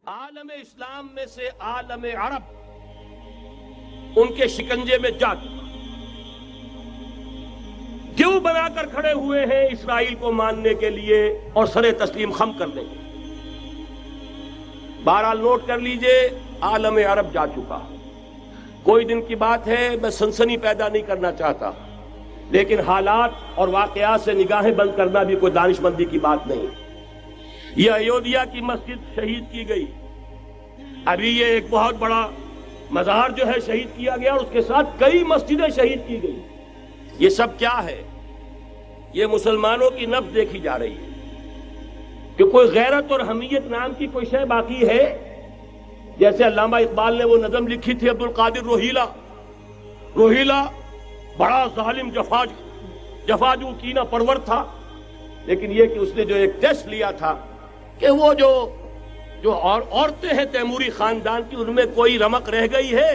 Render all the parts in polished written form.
عالم اسلام میں سے عالم عرب ان کے شکنجے میں جا چکا، کیوں بنا کر کھڑے ہوئے ہیں اسرائیل کو ماننے کے لیے اور سر تسلیم خم کرنے کے لیے؟ بہرحال نوٹ کر لیجئے، عالم عرب جا چکا۔ کوئی دن کی بات ہے، میں سنسنی پیدا نہیں کرنا چاہتا، لیکن حالات اور واقعات سے نگاہیں بند کرنا بھی کوئی دانش مندی کی بات نہیں۔ یہ ایودھیا کی مسجد شہید کی گئی، ابھی یہ ایک بہت بڑا مزار جو ہے شہید کیا گیا، اور اس کے ساتھ کئی مسجدیں شہید کی گئی۔ یہ سب کیا ہے؟ یہ مسلمانوں کی نفس دیکھی جا رہی ہے کہ کوئی غیرت اور حمیت نام کی کوئی شے باقی ہے؟ جیسے علامہ اقبال نے وہ نظم لکھی تھی، عبدالقادر روہیلا بڑا ظالم جفاجو کینہ پرور تھا، لیکن یہ کہ اس نے جو ایک ٹیسٹ لیا تھا کہ وہ جو عورتیں ہیں تیموری خاندان کی، ان میں کوئی رمق رہ گئی ہے؟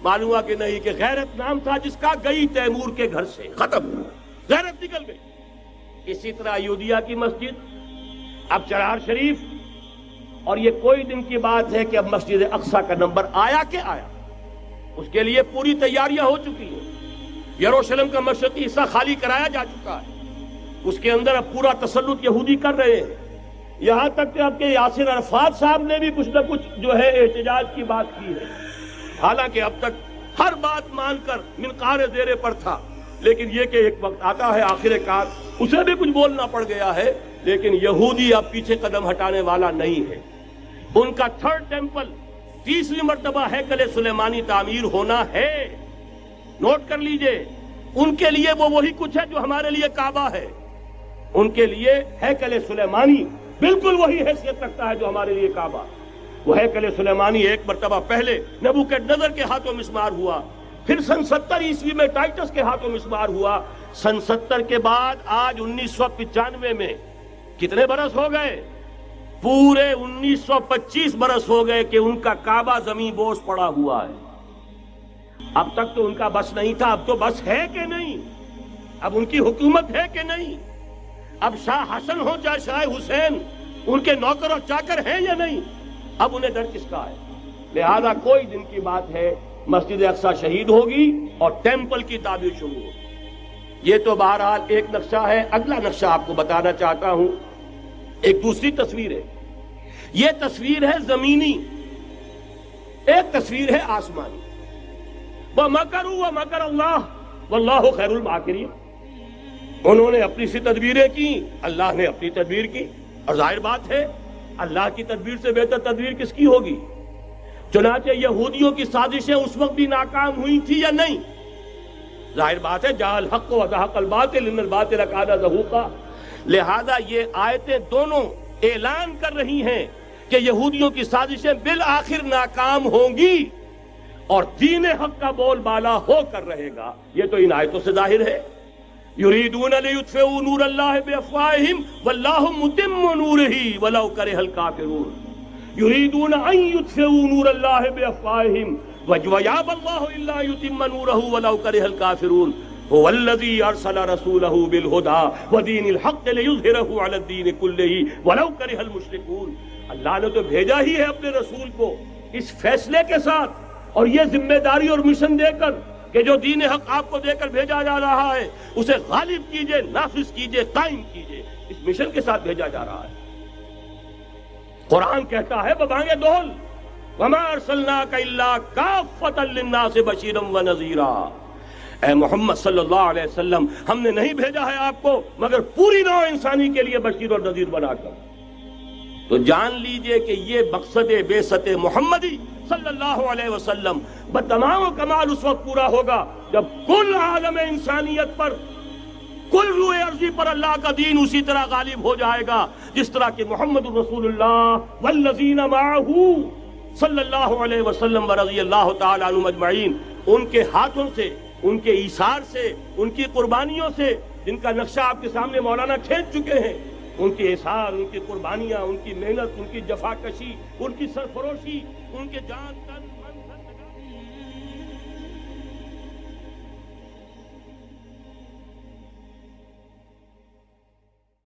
معلوم ہوا کہ نہیں، کہ غیرت نام تھا جس کا گئی تیمور کے گھر سے، ختم، غیرت نکل گئی۔ اسی طرح ایودھیا کی مسجد، اب چرار شریف، اور یہ کوئی دن کی بات ہے کہ اب مسجد اقصی کا نمبر آیا کہ آیا، اس کے لیے پوری تیاریاں ہو چکی ہیں۔ یروشلم کا مشرقی حصہ خالی کرایا جا چکا ہے، اس کے اندر اب پورا تسلط یہودی کر رہے ہیں، یہاں تک کہ اب کے یاسر عرفات صاحب نے بھی کچھ نہ کچھ جو ہے احتجاج کی بات کی ہے، حالانکہ اب تک ہر بات مان کر منقار زیرے پر تھا، لیکن یہ کہ ایک وقت آتا ہے آخر کار اسے بھی کچھ بولنا پڑ گیا ہے۔ لیکن یہودی اب پیچھے قدم ہٹانے والا نہیں ہے۔ ان کا تھرڈ ٹیمپل، تیسری مرتبہ ہیکل سلیمانی تعمیر ہونا ہے۔ نوٹ کر لیجئے، ان کے لیے وہ وہی کچھ ہے جو ہمارے لیے کعبہ ہے، ان کے لیے ہیکل سلیمانی بالکل وہی حیثیت رکھتا ہے جو ہمارے لیے کعبہ۔ وہ ہیکل سلیمانی ایک مرتبہ پہلے نبوکدنضر کے ہاتھوں مسمار ہوا، پھر سن 70 عیسوی میں ٹائٹس کے ہاتھوں مسمار ہوا، سن 70 کے بعد آج 1995 میں کتنے برس ہو گئے؟ پورے 1925 برس ہو گئے کہ ان کا کعبہ زمین بوس پڑا ہوا ہے۔ اب تک تو ان کا بس نہیں تھا، اب تو بس ہے کہ نہیں؟ اب ان کی حکومت ہے کہ نہیں؟ اب شاہ حسن ہو چاہے شاہ حسین، ان کے نوکر اور چاکر ہیں یا نہیں؟ اب انہیں ڈر کس کا ہے؟ لہذا کوئی دن کی بات ہے، مسجد اقصی شہید ہوگی اور ٹیمپل کی تعمیر شروع ہوگی۔ یہ تو بہرحال ایک نقشہ ہے۔ اگلا نقشہ آپ کو بتانا چاہتا ہوں، ایک دوسری تصویر ہے۔ یہ تصویر ہے زمینی، ایک تصویر ہے آسمانی۔ وَمَكَرُوا وَمَكَرَ اللَّهُ وَاللَّهُ خَيْرُ الْمَاكِرِينَ۔ انہوں نے اپنی سی تدبیریں کی، اللہ نے اپنی تدبیر کی، اور ظاہر بات ہے اللہ کی تدبیر سے بہتر تدبیر کس کی ہوگی؟ چنانچہ یہودیوں کی سازشیں اس وقت بھی ناکام ہوئی تھی یا نہیں؟ ظاہر بات ہے جاء الحق وزهق الباطل ان الباطل کان زهوقا۔ لہذا یہ آیتیں دونوں اعلان کر رہی ہیں کہ یہودیوں کی سازشیں بالآخر ناکام ہوں گی اور دین حق کا بول بالا ہو کر رہے گا۔ یہ تو ان آیتوں سے ظاہر ہے۔ یریدون لیطفئوا نور اللہ بافواہہم واللہ متم نورہ ولو کرہ الکافرون۔ یریدون ان یطفئوا نور اللہ بافواہہم ویابى اللہ الا یتم نورہ ولو کرہ الکافرون۔ هو الذی ارسل رسولہ بالہدی ودین الحق لیظہرہ علی الدین کلہ ولو کرہ المشرکون۔ اللہ نے تو بھیجا ہی ہے اپنے رسول کو اس فیصلے کے ساتھ اور یہ ذمہ داری اور مشن دے کر کہ جو دین حق آپ کو دے کر بھیجا جا رہا ہے اسے غالب کیجئے، نافذ کیجئے، قائم کیجئے۔ اس مشن کے ساتھ بھیجا جا رہا ہے۔ قرآن کہتا ہے ببانگ دول وَمَا أَرْسَلْنَاكَ إِلَّا كَافَّةً لِلنَّاسِ بَشِيرًا وَنَذِيرًا۔ اے محمد صلی اللہ علیہ وسلم، ہم نے نہیں بھیجا ہے آپ کو مگر پوری نوع انسانی کے لیے بشیر اور نذیر بنا کر۔ تو جان لیجئے کہ یہ مقصد بعثت محمدی صلی اللہ علیہ وسلم بتمام و کمال اس وقت پورا ہوگا جب کل عالم انسانیت پر، کل روئے ارضی پر اللہ کا دین اسی طرح غالب ہو جائے گا جس طرح کہ محمد رسول اللہ والذین معہ صلی اللہ علیہ وسلم ورضی اللہ تعالی عنہم اجمعین، ان کے ہاتھوں سے، ان کے ایثار سے، ان کی قربانیوں سے، جن کا نقشہ آپ کے سامنے مولانا کھینچ چکے ہیں، ان کے اثار، ان کی قربانیاں، ان کی محنت، ان کی جفاکشی، ان کی سرفروشی، ان کے جان تن